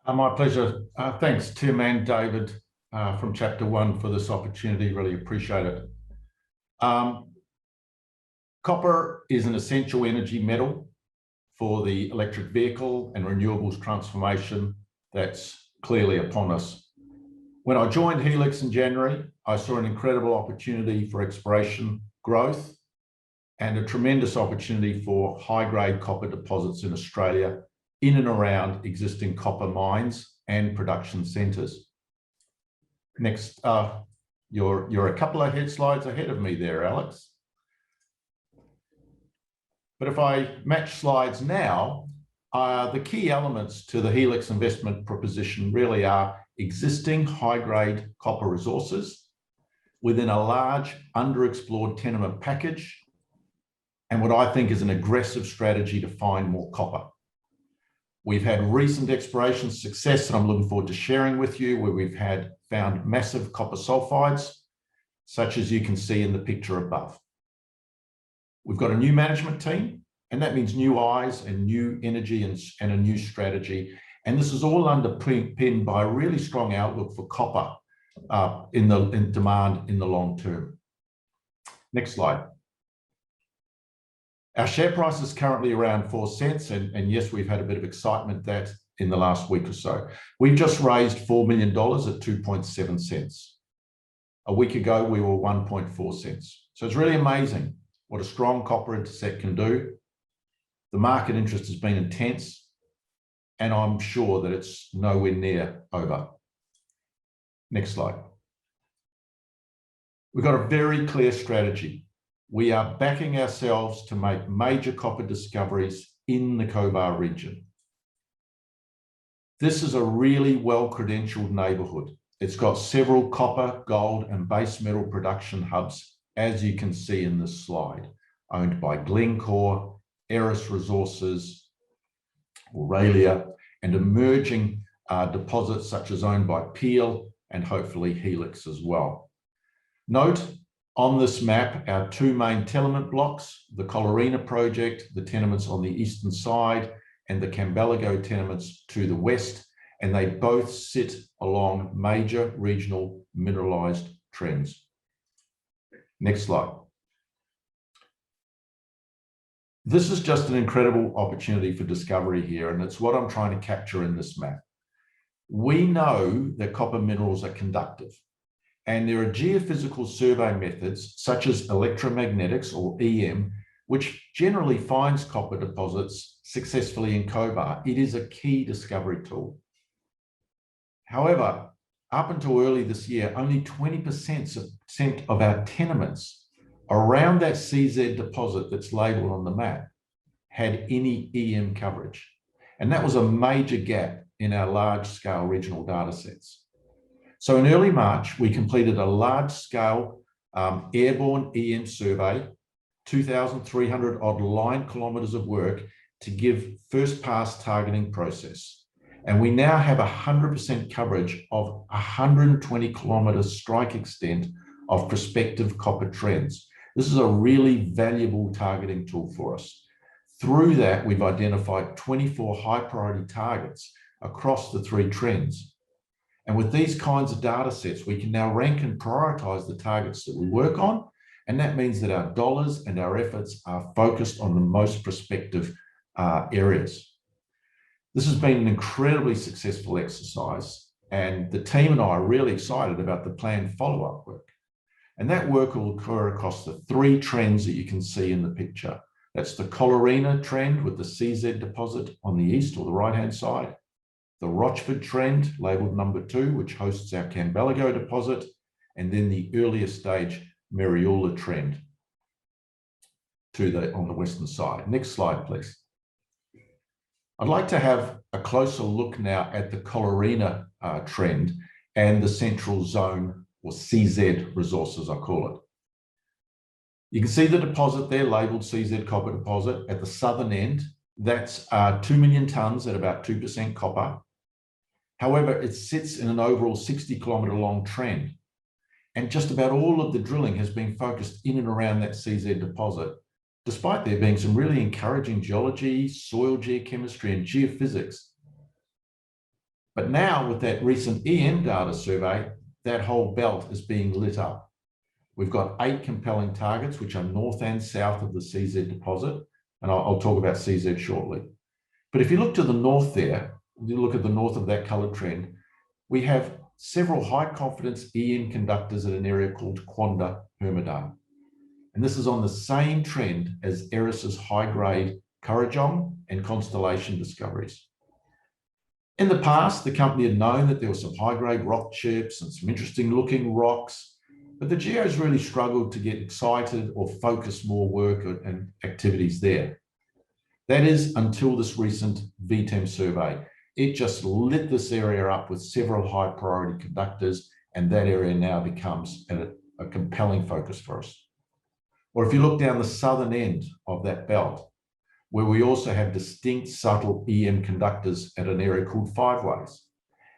My pleasure. Thanks, Tim and David from Chapter 1 for this opportunity. Really appreciate it. Copper is an essential energy metal for the electric vehicle and renewables transformation that's clearly upon us. When I joined Helix in January, I saw an incredible opportunity for exploration growth and a tremendous opportunity for high-grade copper deposits in Australia in and around existing copper mines and production centres. Next, you're a couple of slides ahead of me there, Alex. But if I match slides now, the key elements to the Helix investment proposition really are existing high-grade copper resources within a large underexplored tenement package, and what I think is an aggressive strategy to find more copper. We've had recent exploration success that I'm looking forward to sharing with you, where we've found massive copper sulfides, such as you can see in the picture above. We've got a new management team, and that means new eyes and new energy and a new strategy. And this is all underpinned by a really strong outlook for copper in demand in the long term. Next slide. Our share price is currently around 4 cents, and yes, we've had a bit of excitement that in the last week or so. We've just raised $4 million at 2.7 cents. A week ago, we were 1.4 cents. So it's really amazing what a strong copper intercept can do. The market interest has been intense, and I'm sure that it's nowhere near over. Next slide. We've got a very clear strategy. We are backing ourselves to make major copper discoveries in the Cobar region. This is a really well-credentialed neighbourhood. It's got several copper, gold, and base metal production hubs, as you can see in this slide, owned by Glencore, Helix Resources, Aurelia, and emerging deposits such as owned by Peel and hopefully Helix as well. Note, on this map, our two main tenement blocks, the Collerina project, the tenements on the eastern side, and the Cambellago tenements to the west, and they both sit along major regional mineralized trends. Next slide. This is just an incredible opportunity for discovery here, and it's what I'm trying to capture in this map. We know that copper minerals are conductive, and there are geophysical survey methods such as electromagnetics or EM, which generally finds copper deposits successfully in Cobar. It is a key discovery tool. However, up until early this year, only 20% of our tenements around that CZ deposit that's labelled on the map had any EM coverage. And that was a major gap in our large-scale regional data sets. So in early March, we completed a large-scale airborne EM survey, 2,300 odd line kilometres of work to give first-pass targeting process. And we now have 100% coverage of 120 kilometres strike extent of prospective copper trends. This is a really valuable targeting tool for us. Through that, we've identified 24 high-priority targets across the 3 trends. And with these kinds of data sets, we can now rank and prioritize the targets that we work on. And that means that our dollars and our efforts are focused on the most prospective areas. This has been an incredibly successful exercise, and the team and I are really excited about the planned follow-up work. And that work will occur across the 3 trends that you can see in the picture. That's the Collerina trend with the CZ deposit on the east or the right-hand side, the Rochford trend, labelled number 2, which hosts our Cambellago deposit, and then the earlier stage Mariula trend on the western side. Next slide, please. I'd like to have a closer look now at the Collerina trend and the central zone, or CZ resources, I call it. You can see the deposit there labelled CZ copper deposit at the southern end. That's 2 million tonnes at about 2% copper. However, it sits in an overall 60-kilometre long trend. And just about all of the drilling has been focused in and around that CZ deposit, despite there being some really encouraging geology, soil geochemistry, and geophysics But now with that recent EM data survey, that whole belt is being lit up. We've got 8 compelling targets, which are north and south of the CZ deposit. And I'll talk about CZ shortly. But if you look to the north there, you look at the north of that colored trend, we have several high confidence EM conductors at an area called Quanda Hermidale. And this is on the same trend as Eris's high-grade Kurrajong and Constellation discoveries. In the past, the company had known that there were some high-grade rock chips and some interesting-looking rocks, but the geos really struggled to get excited or focus more work and activities there. That is until this recent VTEM survey. It just lit this area up with several high-priority conductors, and that area now becomes a compelling focus for us. Or if you look down the southern end of that belt, where we also have distinct subtle EM conductors at an area called Five Ways.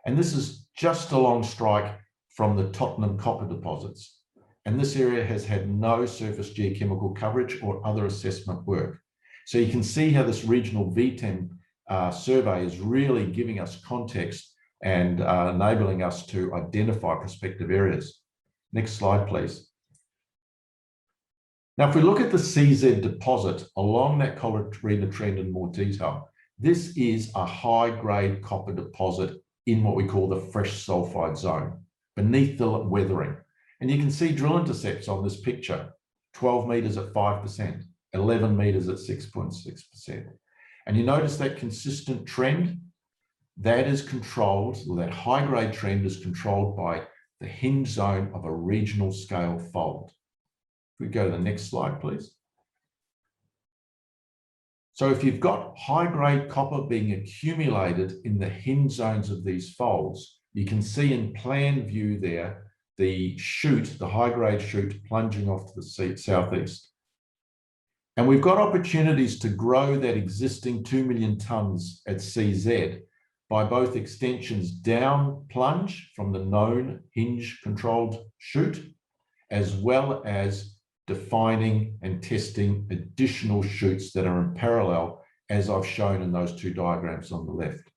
And this is just along strike from the Tottenham copper deposits. And this area has had no surface geochemical coverage or other assessment work. So you can see how this regional VTEM survey is really giving us context and enabling us to identify prospective areas. Next slide, please. Now, if we look at the CZ deposit along that Collerina trend in more detail, this is a high-grade copper deposit in what we call the fresh sulfide zone, beneath the weathering. And you can see drill intercepts on this picture, 12 meters at 5%, 11 meters at 6.6%. And you notice that consistent trend, that is controlled, or that high-grade trend is controlled by the hinge zone of a regional scale fold. We go to the next slide, please. So if you've got high-grade copper being accumulated in the hinge zones of these folds, you can see in plan view there, the chute, the high-grade chute plunging off to the southeast. And we've got opportunities to grow that existing 2 million tonnes at CZ by both extensions down plunge from the known hinge-controlled chute, as well as defining and testing additional chutes that are in parallel, as I've shown in those 2 diagrams on the left.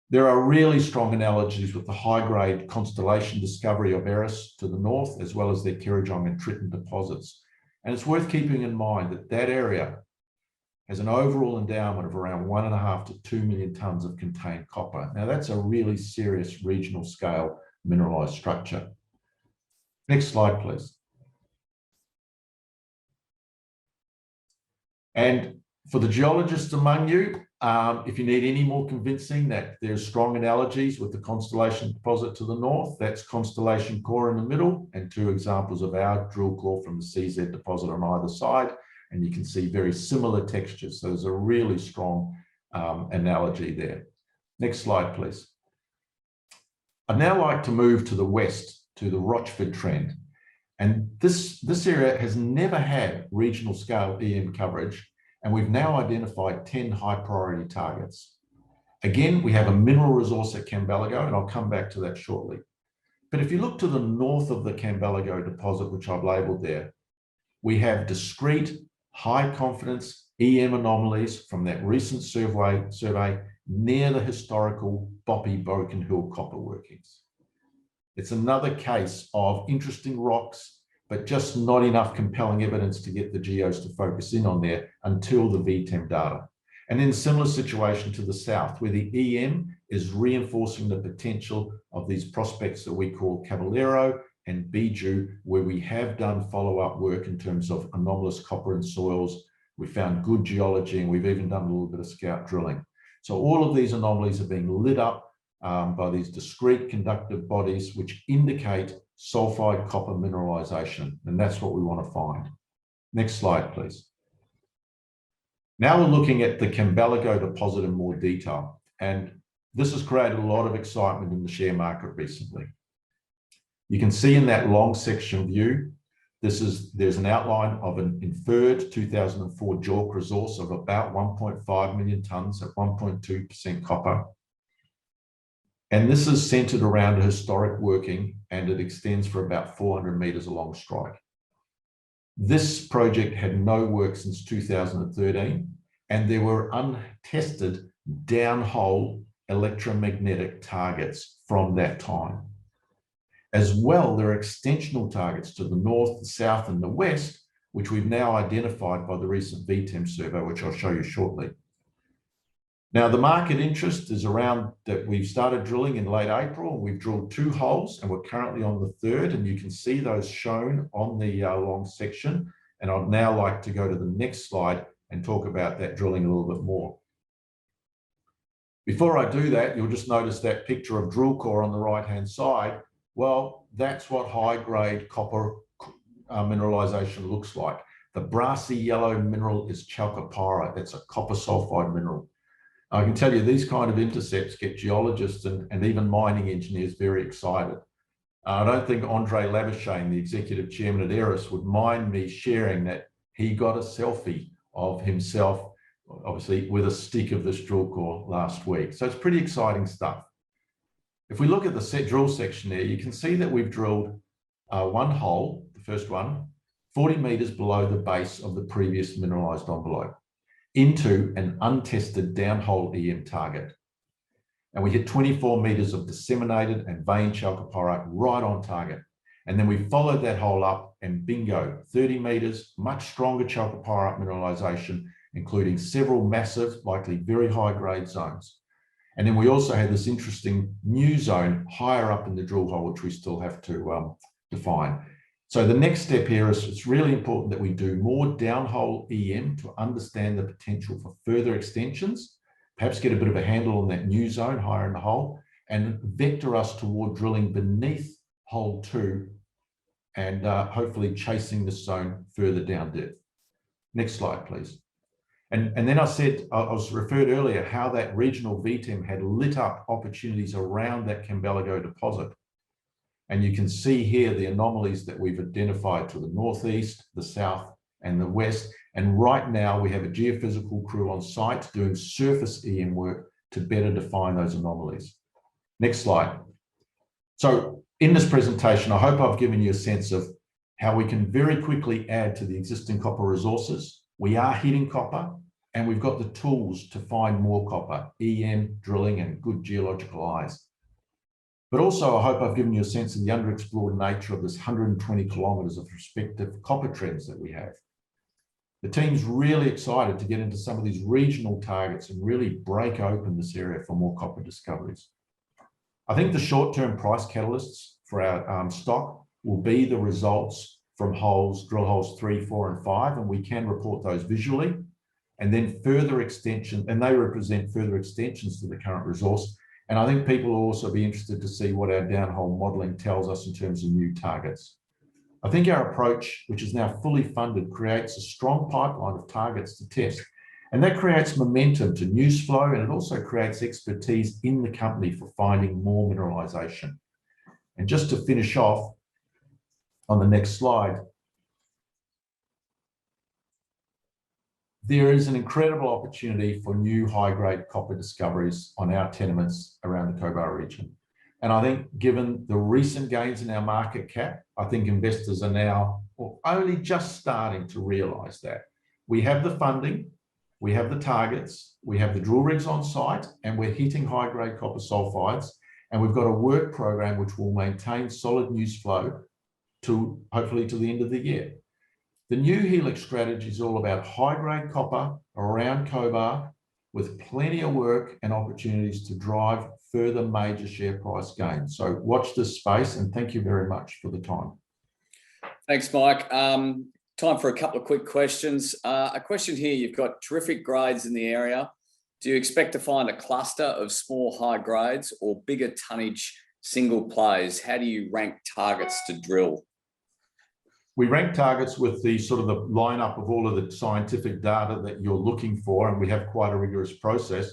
There are really strong analogies with the high-grade Constellation discovery of Eris to the north, as well as their Kurrajong and Triton deposits. And it's worth keeping in mind that that area has an overall endowment of around 1.5 to 2 million tonnes of contained copper. Now, that's a really serious regional scale mineralized structure. Next slide, please. And for the geologists among you, if you need any more convincing that there's strong analogies with the Constellation deposit to the north, that's Constellation core in the middle, and 2 examples of our drill core from the CZ deposit on either side. And you can see very similar textures. So there's a really strong analogy there. Next slide, please. I'd now like to move to the west, to the Rochford trend. And this area has never had regional scale EM coverage, and we've now identified 10 high priority targets. Again, we have a mineral resource at Cambellago, and I'll come back to that shortly. But if you look to the north of the Cambellago deposit, which I've labeled there, we have discrete high confidence EM anomalies from that recent survey near the historical Boppy Broken Hill copper workings. It's another case of interesting rocks, but just not enough compelling evidence to get the geos to focus in on there until the VTEM data. And in a similar situation to the south, where the EM is reinforcing the potential of these prospects that we call Caballero and Biju, where we have done follow-up work in terms of anomalous copper in soils. We found good geology, and we've even done a little bit of scout drilling. So all of these anomalies are being lit up by these discrete conductive bodies, which indicate sulfide copper mineralization, and that's what we want to find. Next slide, please. Now we're looking at the Cambellago deposit in more detail, and this has created a lot of excitement in the share market recently. You can see in that long section view, there's an outline of an inferred 2004 JORC resource of about 1.5 million tonnes at 1.2% copper. And this is centered around a historic working, and it extends for about 400 meters along strike. This project had no work since 2013, and there were untested downhole electromagnetic targets from that time. As well, there are extensional targets to the north, the south, and the west, which we've now identified by the recent VTEM survey, which I'll show you shortly. Now, the market interest is around that we've started drilling in late April. We've drilled 2 holes and we're currently on the 3rd, and you can see those shown on the long section. And I'd now like to go to the next slide and talk about that drilling a little bit more. Before I do that, you'll just notice that picture of drill core on the right-hand side. Well, that's what high-grade copper mineralization looks like. The brassy yellow mineral is chalcopyrite. It's a copper sulfide mineral. I can tell you these kind of intercepts get geologists and even mining engineers very excited. I don't think Andre Labuschagne, the executive chairman at Eris, would mind me sharing that he got a selfie of himself, obviously with a stick of this drill core last week. So it's pretty exciting stuff. If we look at the drill section there, you can see that we've drilled 1 hole, the first one, 40 meters below the base of the previous mineralized envelope into an untested downhole EM target. And we hit 24 meters of disseminated and vein chalcopyrite right on target. And then we followed that hole up and bingo, 30 meters, much stronger chalcopyrite mineralization, including several massive, likely very high grade zones. And then we also had this interesting new zone higher up in the drill hole, which we still have to define. So the next step here is it's really important that we do more downhole EM to understand the potential for further extensions, perhaps get a bit of a handle on that new zone higher in the hole, and vector us toward drilling beneath hole 2 and hopefully chasing this zone further down depth. Next slide, please. And then I said, I was referred earlier how that regional VTEM had lit up opportunities around that cambellago deposit. And you can see here the anomalies that we've identified to the northeast, the south, and the west. And right now we have a geophysical crew on site doing surface EM work to better define those anomalies. Next slide. So in this presentation, I hope I've given you a sense of how we can very quickly add to the existing copper resources. We are hitting copper, and we've got the tools to find more copper, EM, drilling, and good geological eyes. But also, I hope I've given you a sense of the underexplored nature of this 120 kilometers of prospective copper trends that we have. The team's really excited to get into some of these regional targets and really break open this area for more copper discoveries. I think the short-term price catalysts for our stock will be the results from drill holes 3, 4, and 5, and we can report those visually. And then further extension, and they represent further extensions to the current resource. And I think people will also be interested to see what our downhole modeling tells us in terms of new targets. I think our approach, which is now fully funded, creates a strong pipeline of targets to test. And that creates momentum to news flow, and it also creates expertise in the company for finding more mineralization. And just to finish off on the next slide, there is an incredible opportunity for new high-grade copper discoveries on our tenements around the Cobar region. And I think given the recent gains in our market cap, I think investors are now only just starting to realize that. We have the funding, we have the targets, we have the drill rigs on site, and we're hitting high-grade copper sulfides, and we've got a work program which will maintain solid news flow to hopefully to the end of the year. The new Helix strategy is all about high-grade copper around Cobar with plenty of work and opportunities to drive further major share price gains. So watch this space, and thank you very much for the time. Thanks, Mike. Time for a couple of quick questions. A question here, you've got terrific grades in the area. Do you expect to find a cluster of small high grades or bigger tonnage single plays? How do you rank targets to drill? We rank targets with the sort of the lineup of all of the scientific data that you're looking for, and we have quite a rigorous process.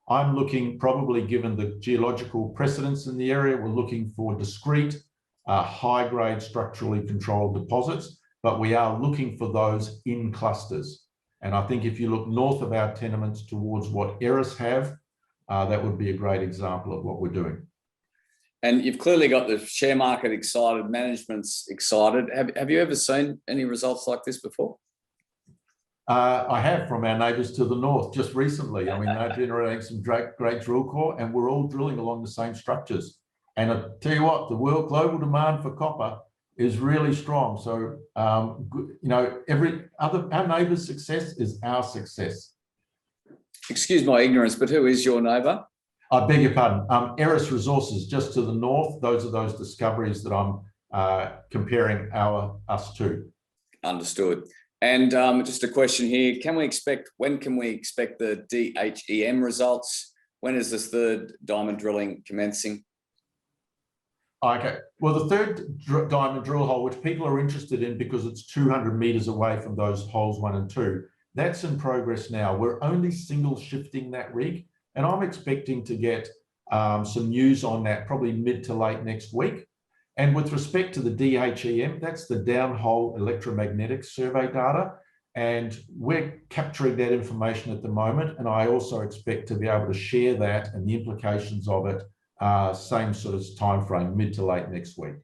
I'm looking, probably given the geological precedents in the area, we're looking for discrete, high-grade structurally controlled deposits, but we are looking for those in clusters. And I think if you look north of our tenements towards what Eris have, that would be a great example of what we're doing. And you've clearly got the share market excited, management's excited. Have you ever seen any results like this before? I have, from our neighbours to the north just recently. I mean, they're generating some great drill core, and we're all drilling along the same structures. And I tell you what, the global demand for copper is really strong. So, you know, our neighbour's success is our success. Excuse my ignorance, but who is your neighbour? I beg your pardon. Helix Resources, just to the north. Those are those discoveries that I'm comparing us to. Understood. And just a question here: when can we expect the DHEM results? When is this third diamond drilling commencing? Okay. Well, the third diamond drill hole, which people are interested in because it's 200 meters away from those holes 1 and 2, that's in progress now. We're only single shifting that rig, and I'm expecting to get some news on that probably mid to late next week. And with respect to the DHEM, that's the downhole electromagnetic survey data. And we're capturing that information at the moment. And I also expect to be able to share that and the implications of it, same sort of time frame, mid to late next week.